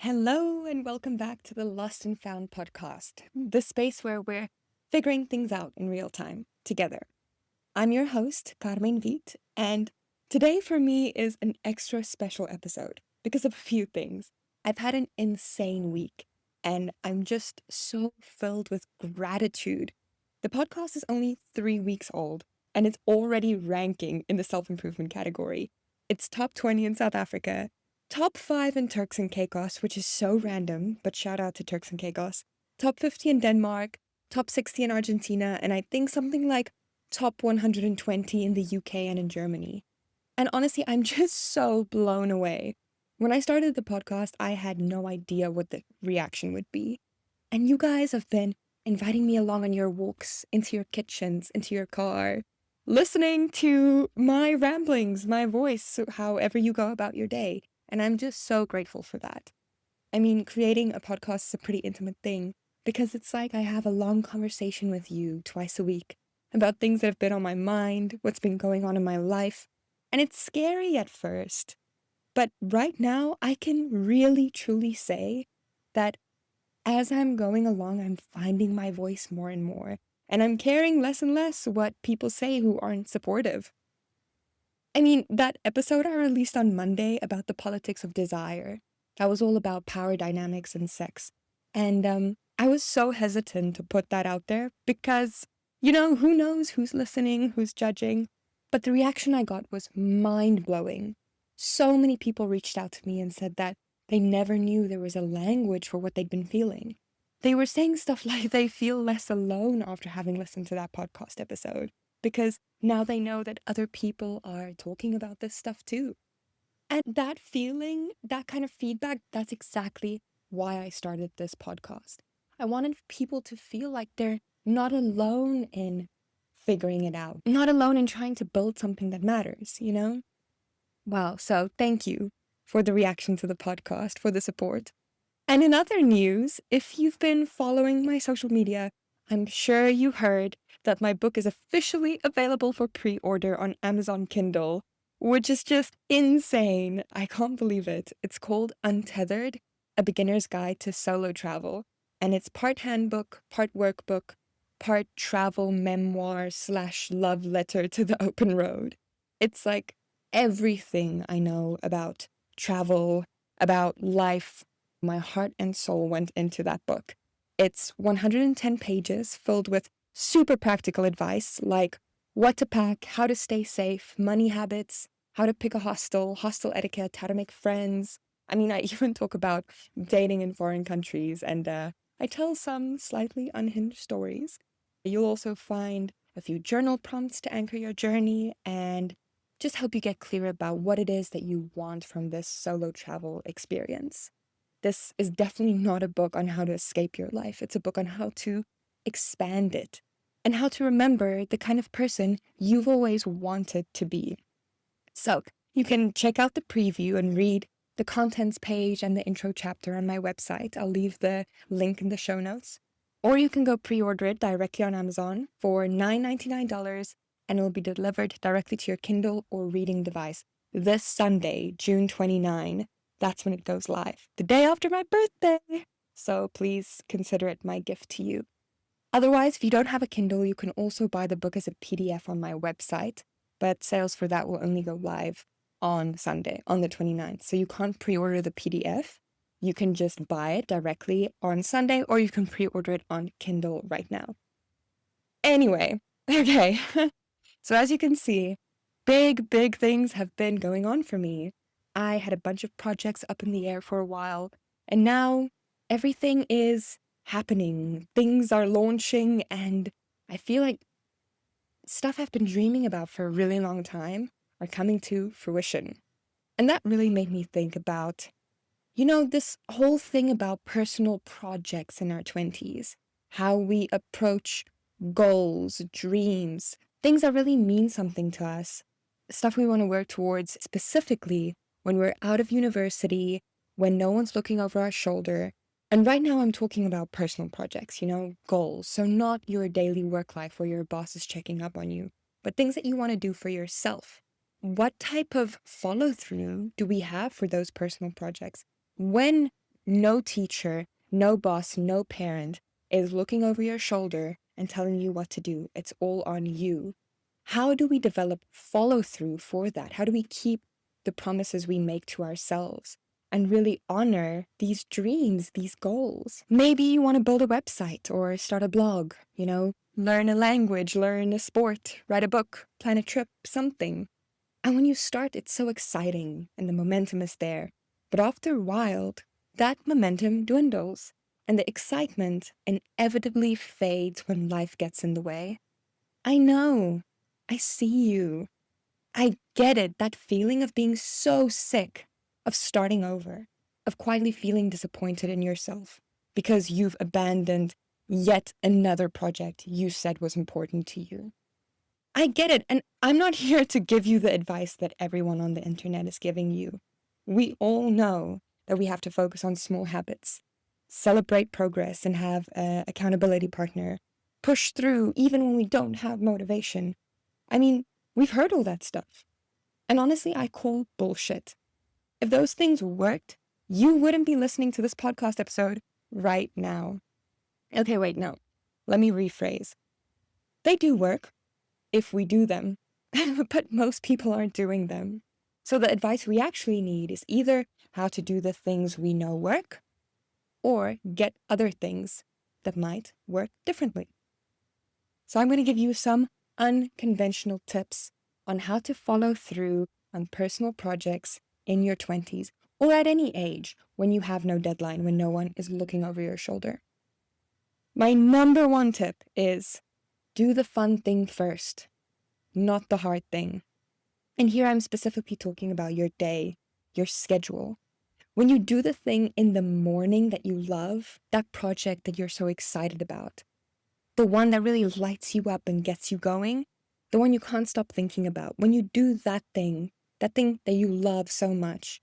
Hello, and welcome back to the Lost and Found podcast, the space where we're figuring things out in real time together. I'm your host, Carmen Vit, and today for me is an extra special episode because of a few things. I've had an insane week, and I'm just so filled with gratitude. The podcast is only 3 weeks old, and it's already ranking in the self improvement category. It's top 20 in South Africa, top 5 in Turks and Caicos, which is so random, but shout out to Turks and Caicos, top 50 in Denmark, top 60 in Argentina, and I think something like top 120 in the UK and in Germany. And honestly, I'm just so blown away. When I started the podcast, I had no idea what the reaction would be. And you guys have been inviting me along on your walks, into your kitchens, into your car, listening to my ramblings, my voice, however you go about your day. And I'm just so grateful for that. I mean, creating a podcast is a pretty intimate thing because it's like I have a long conversation with you twice a week about things that have been on my mind, what's been going on in my life. And it's scary at first. But right now, I can really truly say that as I'm going along, I'm finding my voice more and more. And I'm caring less and less what people say who aren't supportive. I mean, that episode I released on Monday about the politics of desire, that was all about power dynamics and sex. And I was so hesitant to put that out there because, who knows who's listening, who's judging. But the reaction I got was mind-blowing. So many people reached out to me and said that they never knew there was a language for what they'd been feeling. They were saying stuff like they feel less alone after having listened to that podcast episode because now they know that other people are talking about this stuff too. And that feeling, that kind of feedback, that's exactly why I started this podcast. I wanted people to feel like they're not alone in figuring it out, not alone in trying to build something that matters, Wow, so thank you for the reaction to the podcast, for the support. And in other news, if you've been following my social media, I'm sure you heard that my book is officially available for pre-order on Amazon Kindle, which is just insane. I can't believe it. It's called Untethered, A Beginner's Guide to Solo Travel, and it's part handbook, part workbook, part travel memoir / love letter to the open road. It's like everything I know about travel, about life. My heart and soul went into that book. It's 110 pages filled with super practical advice like what to pack, how to stay safe, money habits, how to pick a hostel etiquette, how to make friends. I mean, I even talk about dating in foreign countries, and I tell some slightly unhinged stories. You'll also find a few journal prompts to anchor your journey and just help you get clear about what it is that you want from this solo travel experience. This is definitely not a book on how to escape your life. It's a book on how to expand it and how to remember the kind of person you've always wanted to be. So you can check out the preview and read the contents page and the intro chapter on my website. I'll leave the link in the show notes. Or you can go pre-order it directly on Amazon for $9.99 and it will be delivered directly to your Kindle or reading device this Sunday, June 29. That's when it goes live, the day after my birthday. So please consider it my gift to you. Otherwise, if you don't have a Kindle, you can also buy the book as a PDF on my website, but sales for that will only go live on Sunday, on the 29th. So you can't pre-order the PDF. You can just buy it directly on Sunday, or you can pre-order it on Kindle right now. Anyway, okay. So as you can see, big things have been going on for me. I had a bunch of projects up in the air for a while, and now everything is happening. Things are launching, and I feel like stuff I've been dreaming about for a really long time are coming to fruition. And that really made me think about, this whole thing about personal projects in our 20s, how we approach goals, dreams, things that really mean something to us, stuff we want to work towards specifically when we're out of university, when no one's looking over our shoulder. And right now I'm talking about personal projects, goals. So not your daily work life where your boss is checking up on you, but things that you want to do for yourself. What type of follow through do we have for those personal projects? When no teacher, no boss, no parent is looking over your shoulder and telling you what to do. It's all on you. How do we develop follow through for that? How do we keep the promises we make to ourselves and really honor these dreams, these goals? Maybe you want to build a website or start a blog, learn a language, learn a sport, write a book, plan a trip, something. And when you start, it's so exciting and the momentum is there. But after a while, that momentum dwindles and the excitement inevitably fades when life gets in the way. I know. I see you. I get it, that feeling of being so sick, of starting over, of quietly feeling disappointed in yourself because you've abandoned yet another project you said was important to you. I get it, and I'm not here to give you the advice that everyone on the internet is giving you. We all know that we have to focus on small habits, celebrate progress, and have an accountability partner, push through even when we don't have motivation. I mean, we've heard all that stuff. And honestly, I call bullshit. If those things worked, you wouldn't be listening to this podcast episode right now. Okay, wait, no. Let me rephrase. They do work if we do them, but most people aren't doing them. So the advice we actually need is either how to do the things we know work or get other things that might work differently. So I'm going to give you some unconventional tips on how to follow through on personal projects in your 20s or at any age when you have no deadline, when no one is looking over your shoulder. My number one tip is do the fun thing first, not the hard thing. And here I'm specifically talking about your day, your schedule. When you do the thing in the morning that you love, that project that you're so excited about, the one that really lights you up and gets you going, the one you can't stop thinking about. When you do that thing that you love so much,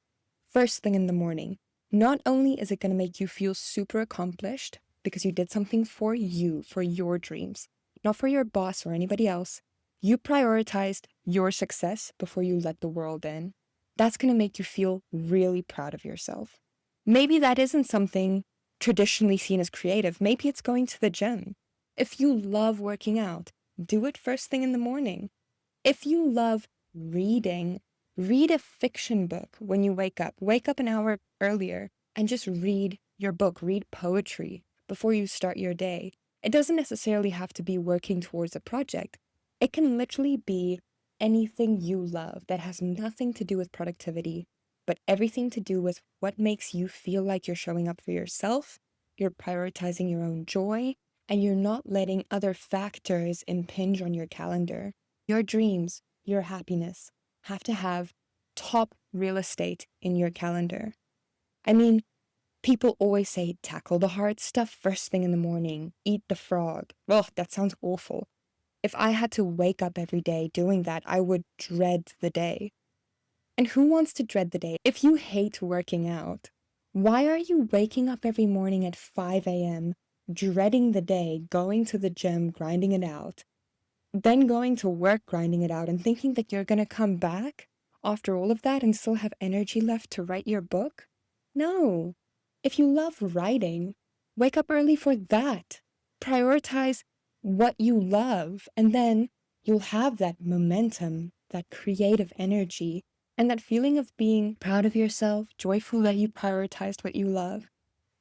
first thing in the morning, not only is it going to make you feel super accomplished because you did something for you, for your dreams, not for your boss or anybody else. You prioritized your success before you let the world in. That's going to make you feel really proud of yourself. Maybe that isn't something traditionally seen as creative. Maybe it's going to the gym. If you love working out, do it first thing in the morning. If you love reading, read a fiction book when you wake up. Wake up an hour earlier and just read your book, read poetry before you start your day. It doesn't necessarily have to be working towards a project. It can literally be anything you love that has nothing to do with productivity, but everything to do with what makes you feel like you're showing up for yourself, you're prioritizing your own joy, and you're not letting other factors impinge on your calendar. Your dreams, your happiness have to have top real estate in your calendar. I mean, people always say tackle the hard stuff first thing in the morning, eat the frog. Ugh, that sounds awful. If I had to wake up every day doing that, I would dread the day. And who wants to dread the day? If you hate working out, why are you waking up every morning at 5 a.m., dreading the day, going to the gym, grinding it out, then going to work, grinding it out, and thinking that you're going to come back after all of that and still have energy left to write your book? No. If you love writing, wake up early for that. Prioritize what you love, and then you'll have that momentum, that creative energy, and that feeling of being proud of yourself, joyful that you prioritized what you love.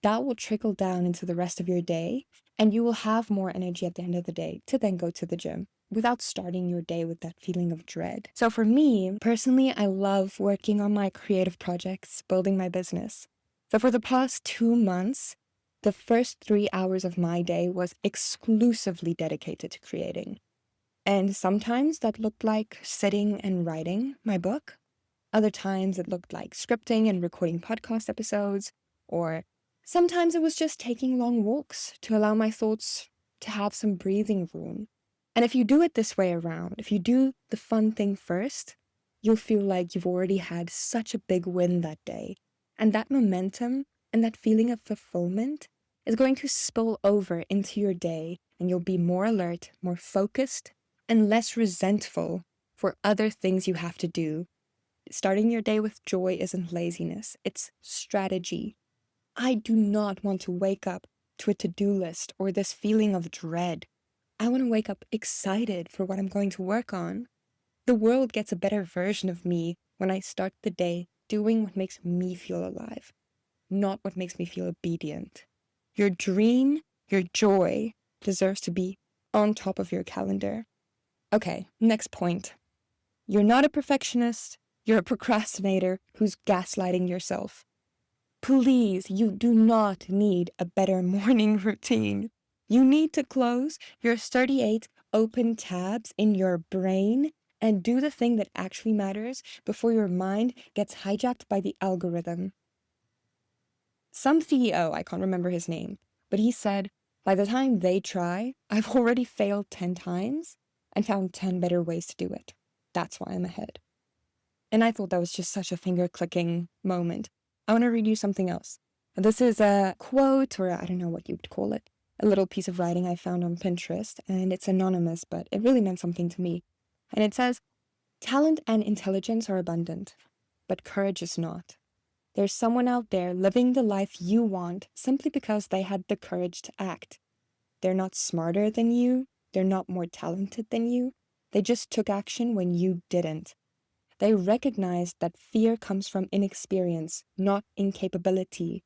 That will trickle down into the rest of your day, and you will have more energy at the end of the day to then go to the gym without starting your day with that feeling of dread. So for me, personally, I love working on my creative projects, building my business. So for the past 2 months, the first 3 hours of my day was exclusively dedicated to creating. And sometimes that looked like sitting and writing my book. Other times it looked like scripting and recording podcast episodes, or sometimes it was just taking long walks to allow my thoughts to have some breathing room. And if you do it this way around, if you do the fun thing first, you'll feel like you've already had such a big win that day. And that momentum and that feeling of fulfillment is going to spill over into your day, and you'll be more alert, more focused, and less resentful for other things you have to do. Starting your day with joy isn't laziness, it's strategy. I do not want to wake up to a to-do list or this feeling of dread. I want to wake up excited for what I'm going to work on. The world gets a better version of me when I start the day doing what makes me feel alive, not what makes me feel obedient. Your dream, your joy, deserves to be on top of your calendar. Okay, next point. You're not a perfectionist, you're a procrastinator who's gaslighting yourself. Please, you do not need a better morning routine. You need to close your 38 open tabs in your brain and do the thing that actually matters before your mind gets hijacked by the algorithm. Some CEO, I can't remember his name, but he said, by the time they try, I've already failed 10 times and found 10 better ways to do it. That's why I'm ahead. And I thought that was just such a finger-clicking moment. I want to read you something else. This is a quote, or I don't know what you'd call it, a little piece of writing I found on Pinterest, and it's anonymous, but it really meant something to me. And it says, talent and intelligence are abundant, but courage is not. There's someone out there living the life you want simply because they had the courage to act. They're not smarter than you. They're not more talented than you. They just took action when you didn't. They recognized that fear comes from inexperience, not incapability.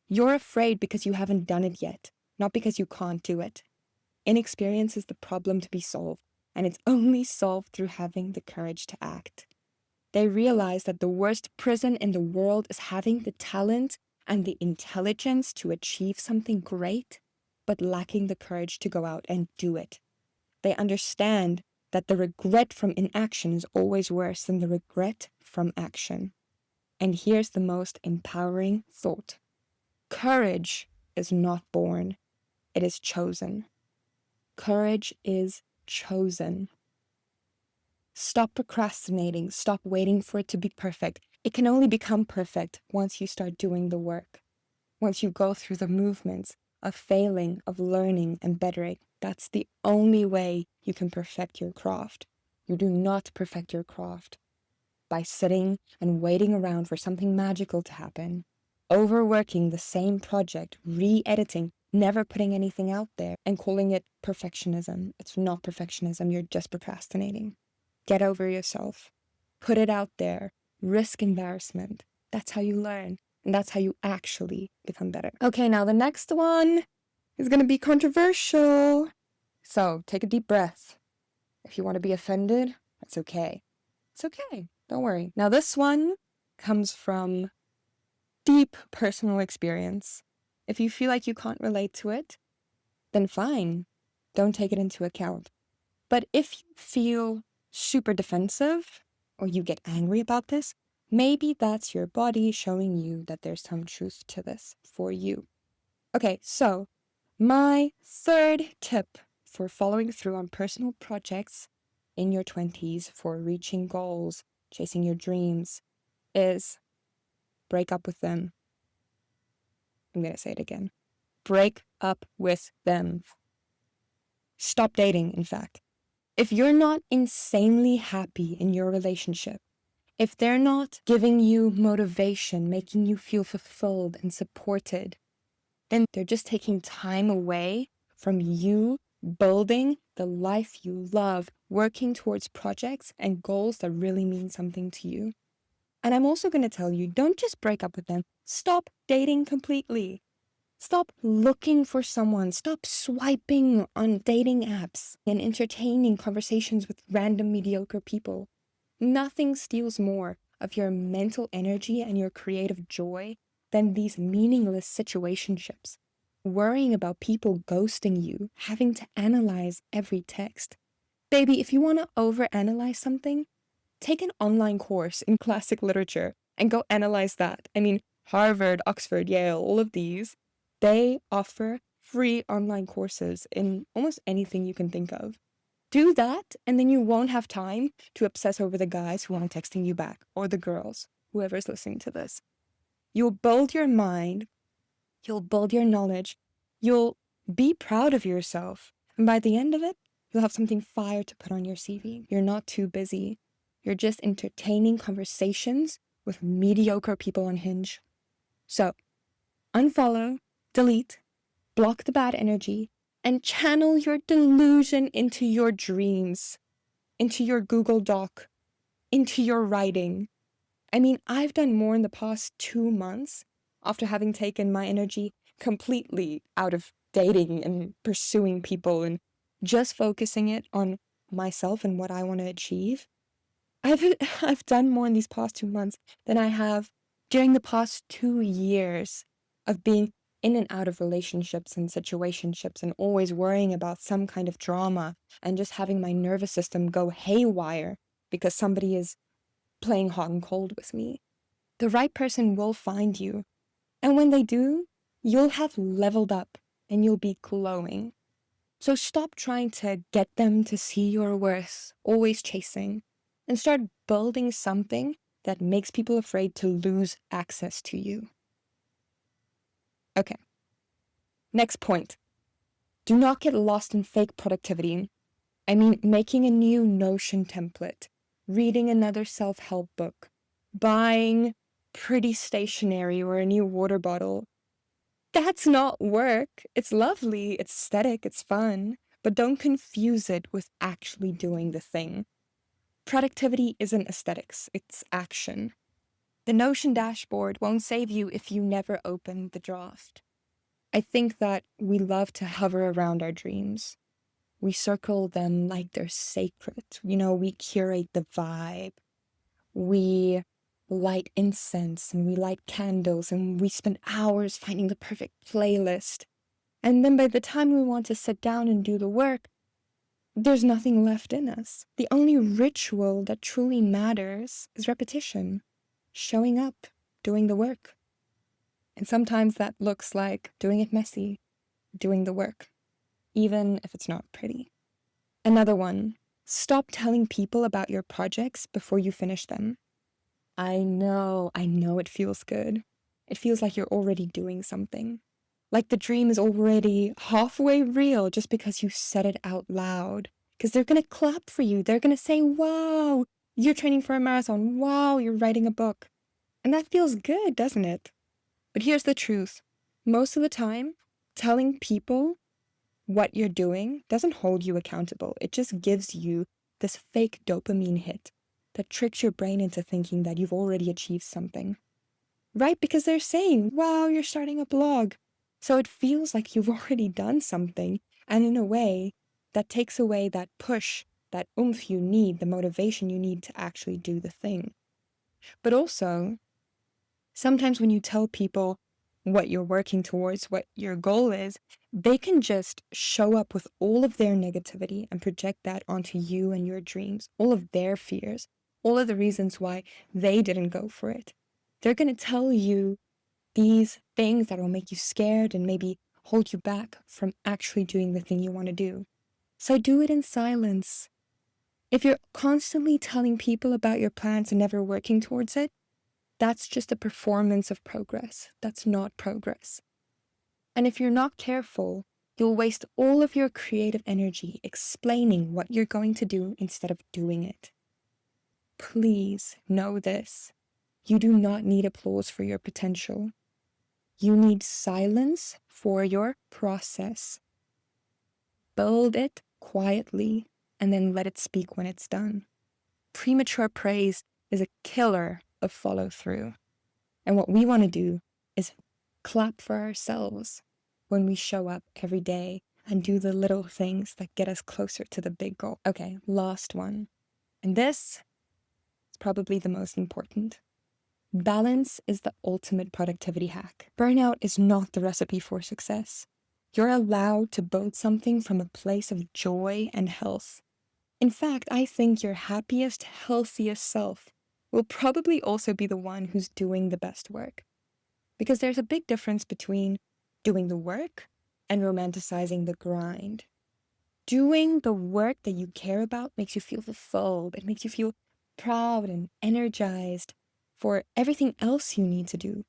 You're afraid because you haven't done it yet, not because you can't do it. Inexperience is the problem to be solved, and it's only solved through having the courage to act. They realized that the worst prison in the world is having the talent and the intelligence to achieve something great, but lacking the courage to go out and do it. They understand that the regret from inaction is always worse than the regret from action. And here's the most empowering thought. Courage is not born, it is chosen. Courage is chosen. Stop procrastinating, stop waiting for it to be perfect. It can only become perfect once you start doing the work. Once you go through the movements of failing, of learning and bettering. That's the only way you can perfect your craft. You do not perfect your craft by sitting and waiting around for something magical to happen, overworking the same project, re-editing, never putting anything out there, and calling it perfectionism. It's not perfectionism, you're just procrastinating. Get over yourself. Put it out there. Risk embarrassment. That's how you learn. And that's how you actually become better. Okay, now the next one is going to be controversial. So take a deep breath. If you want to be offended, that's okay. It's okay. Don't worry. Now this one comes from deep personal experience. If you feel like you can't relate to it, then fine. Don't take it into account. But if you feel super defensive or you get angry about this, maybe that's your body showing you that there's some truth to this for you. Okay, so my third tip for following through on personal projects in your 20s for reaching goals, chasing your dreams, is break up with them. I'm going to say it again. Break up with them. Stop dating, in fact. If you're not insanely happy in your relationship, if they're not giving you motivation, making you feel fulfilled and supported, then they're just taking time away from you building the life you love, working towards projects and goals that really mean something to you. And I'm also going to tell you, don't just break up with them. Stop dating completely. Stop looking for someone. Stop swiping on dating apps and entertaining conversations with random mediocre people. Nothing steals more of your mental energy and your creative joy than these meaningless situationships. Worrying about people ghosting you, having to analyze every text. Baby, if you want to overanalyze something, take an online course in classic literature and go analyze that. I mean, Harvard, Oxford, Yale, all of these, they offer free online courses in almost anything you can think of. Do that, and then you won't have time to obsess over the guys who aren't texting you back, or the girls, whoever's listening to this. You'll build your mind, you'll build your knowledge, you'll be proud of yourself, and by the end of it, you'll have something fire to put on your CV. You're not too busy. You're just entertaining conversations with mediocre people on Hinge. So, Unfollow, delete, block the bad energy, and channel your delusion into your dreams, into your Google Doc, into your writing. I mean, I've done more in the past 2 months after having taken my energy completely out of dating and pursuing people and just focusing it on myself and what I want to achieve. I've done more in these past 2 months than I have during the past 2 years of being in and out of relationships and situationships and always worrying about some kind of drama and just having my nervous system go haywire because somebody is playing hot and cold with me. The right person will find you. And when they do, you'll have leveled up and you'll be glowing. So stop trying to get them to see your worth, always chasing, and start building something that makes people afraid to lose access to you. Okay. Next point. Do not get lost in fake productivity. I mean, making a new Notion template, reading another self-help book, buying pretty stationery or a new water bottle. That's not work. It's lovely, it's aesthetic, it's fun, but don't confuse it with actually doing the thing. Productivity isn't aesthetics, it's action. The Notion dashboard won't save you if you never open the draft. I think that we love to hover around our dreams. We circle them like they're sacred. We curate the vibe. We light incense and we light candles and we spend hours finding the perfect playlist. And then by the time we want to sit down and do the work, there's nothing left in us. The only ritual that truly matters is repetition, showing up, doing the work. And sometimes that looks like doing it messy, doing the work, even if it's not pretty. Another one, stop telling people about your projects before you finish them. I know it feels good. It feels like you're already doing something. Like the dream is already halfway real just because you said it out loud. Because they're going to clap for you. They're going to say, wow, you're training for a marathon. Wow, you're writing a book. And that feels good, doesn't it? But here's the truth. Most of the time, telling people what you're doing doesn't hold you accountable. It just gives you this fake dopamine hit that tricks your brain into thinking that you've already achieved something. Right? Because they're saying, wow, you're starting a blog. So it feels like you've already done something. And in a way, that takes away that push, that oomph you need, the motivation you need to actually do the thing. But also, sometimes when you tell people what you're working towards, what your goal is, they can just show up with all of their negativity and project that onto you and your dreams, all of their fears, all of the reasons why they didn't go for it. They're going to tell you these things that will make you scared and maybe hold you back from actually doing the thing you want to do. So do it in silence. If you're constantly telling people about your plans and never working towards it, that's just a performance of progress. That's not progress. And if you're not careful, you'll waste all of your creative energy explaining what you're going to do instead of doing it. Please know this. You do not need applause for your potential. You need silence for your process. Build it quietly and then let it speak when it's done. Premature praise is a killer of follow-through. And what we want to do is clap for ourselves when we show up every day and do the little things that get us closer to the big goal. Okay, last one. And this is probably the most important. Balance is the ultimate productivity hack. Burnout is not the recipe for success. You're allowed to build something from a place of joy and health. In fact, I think your happiest, healthiest self will probably also be the one who's doing the best work. Because there's a big difference between doing the work and romanticizing the grind. Doing the work that you care about makes you feel fulfilled. It makes you feel proud and energized for everything else you need to do.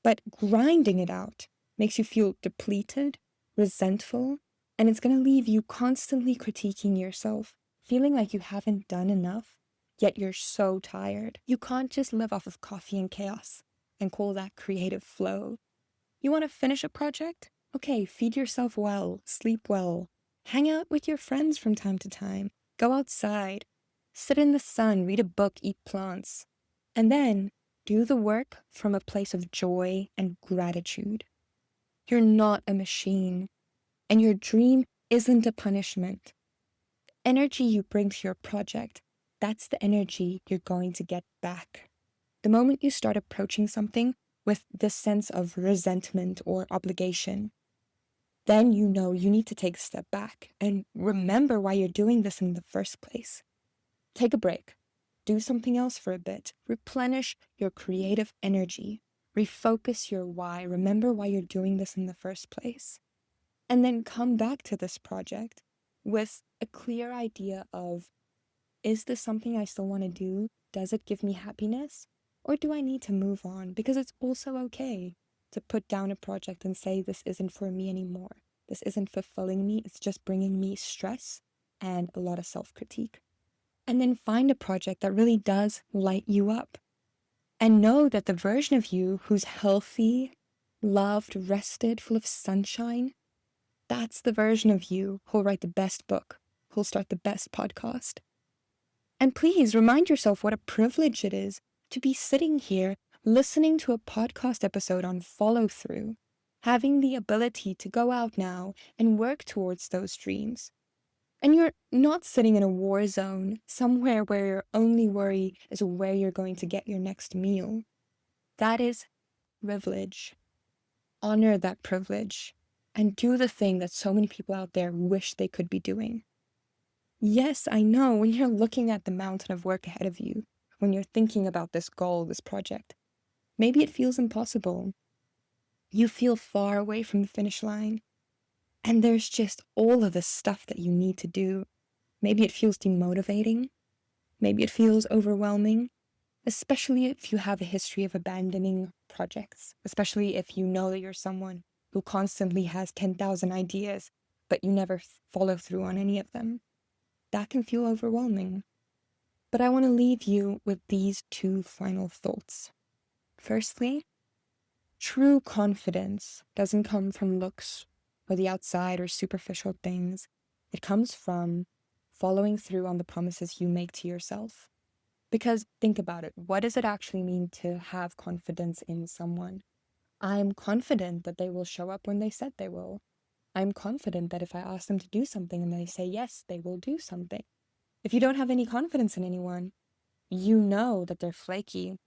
But grinding it out makes you feel depleted, resentful, and it's going to leave you constantly critiquing yourself, feeling like you haven't done enough, yet you're so tired. You can't just live off of coffee and chaos and call that creative flow. You want to finish a project? Okay, feed yourself well, sleep well, hang out with your friends from time to time, go outside, sit in the sun, read a book, eat plants, and then do the work from a place of joy and gratitude. You're not a machine, and your dream isn't a punishment. The energy you bring to your project, that's the energy you're going to get back. The moment you start approaching something with this sense of resentment or obligation, then you know you need to take a step back and remember why you're doing this in the first place. Take a break. Do something else for a bit. Replenish your creative energy. Refocus your why. Remember why you're doing this in the first place. And then come back to this project with a clear idea of, is this something I still want to do? Does it give me happiness? Or do I need to move on? Because it's also okay to put down a project and say, this isn't for me anymore. This isn't fulfilling me. It's just bringing me stress and a lot of self-critique. And then find a project that really does light you up. And know that the version of you who's healthy, loved, rested, full of sunshine, that's the version of you who'll write the best book, who'll start the best podcast. And please remind yourself what a privilege it is to be sitting here listening to a podcast episode on follow through, having the ability to go out now and work towards those dreams. And you're not sitting in a war zone, somewhere where your only worry is where you're going to get your next meal. That is privilege. Honor that privilege and do the thing that so many people out there wish they could be doing. Yes, I know, when you're looking at the mountain of work ahead of you, when you're thinking about this goal, this project, maybe it feels impossible. You feel far away from the finish line, and there's just all of the stuff that you need to do. Maybe it feels demotivating. Maybe it feels overwhelming, especially if you have a history of abandoning projects, especially if you know that you're someone who constantly has 10,000 ideas, but you never follow through on any of them. That can feel overwhelming. But I want to leave you with these two final thoughts. Firstly, true confidence doesn't come from looks or the outside or superficial things. It comes from following through on the promises you make to yourself. Because think about it, what does it actually mean to have confidence in someone? I'm confident that they will show up when they said they will. I'm confident that if I ask them to do something and they say yes, they will do something. If you don't have any confidence in anyone, you know that they're flaky.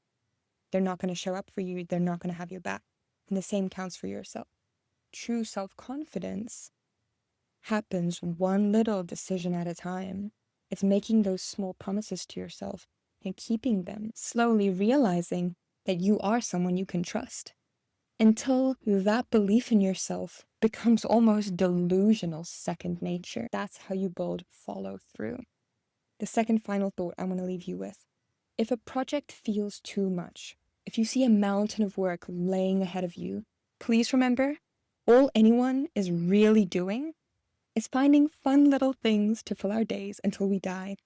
They're not going to show up for you. They're not going to have your back. And the same counts for yourself. True self-confidence happens one little decision at a time. It's making those small promises to yourself and keeping them, slowly realizing that you are someone you can trust. Until that belief in yourself becomes almost delusional second nature. That's how you build follow through. The second final thought I want to leave you with. If a project feels too much, if you see a mountain of work laying ahead of you, please remember, all anyone is really doing is finding fun little things to fill our days until we die.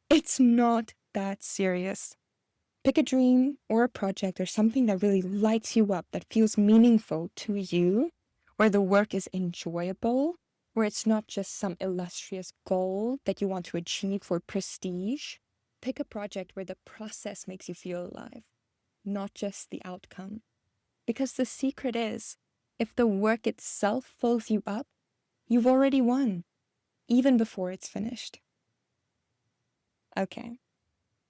It's not that serious. Pick a dream or a project or something that really lights you up, that feels meaningful to you, where the work is enjoyable, where it's not just some illustrious goal that you want to achieve for prestige. Pick a project where the process makes you feel alive, not just the outcome. Because the secret is, if the work itself fills you up, you've already won, even before it's finished. Okay.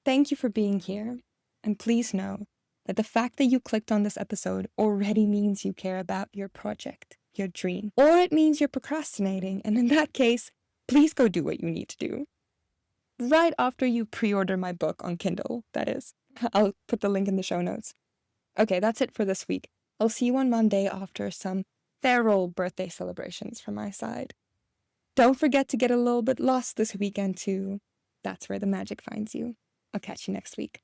Thank you for being here, and please know that the fact that you clicked on this episode already means you care about your project, your dream, or it means you're procrastinating, and in that case, please go do what you need to do. Right after you pre-order my book on Kindle, that is. I'll put the link in the show notes. Okay, that's it for this week. I'll see you on Monday after some feral birthday celebrations from my side. Don't forget to get a little bit lost this weekend too. That's where the magic finds you. I'll catch you next week.